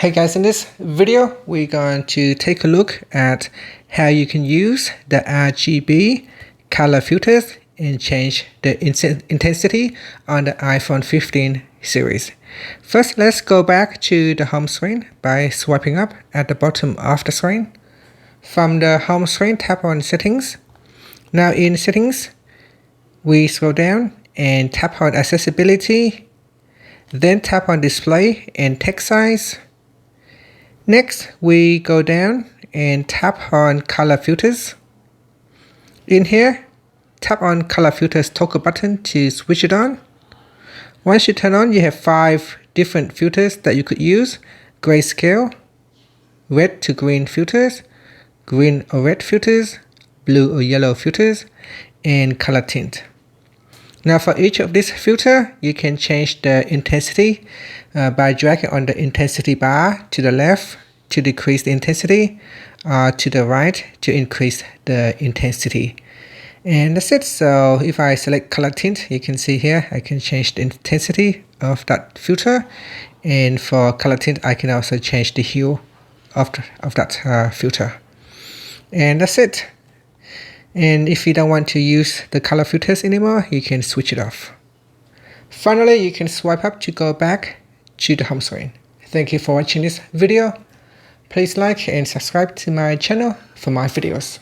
Hey guys, in this video we're going to take a look at how you can use the RGB color filters and change the intensity on the iPhone 15 series. First, let's go back to the home screen by swiping up at the bottom of the screen. From the home screen, tap on Settings. Now in Settings, we scroll down and tap on Accessibility, then tap on Display and Text Size. Next, we go down and tap on Color Filters. In here, tap on Color Filters toggle button to switch it on. Once you turn on, you have 5 different filters that you could use: grayscale, red to green filters, green or red filters, blue or yellow filters, and color tint. Now for each of these filters, you can change the intensity by dragging on the intensity bar to the left to decrease the intensity, to the right to increase the intensity. And that's it. So if I select color tint, you can see here I can change the intensity of that filter, and for color tint I can also change the hue of that filter. And that's it. And if you don't want to use the color filters anymore, you can switch it off. Finally, you can swipe up to go back to the home screen. Thank you for watching this video. Please like and subscribe to my channel for more videos.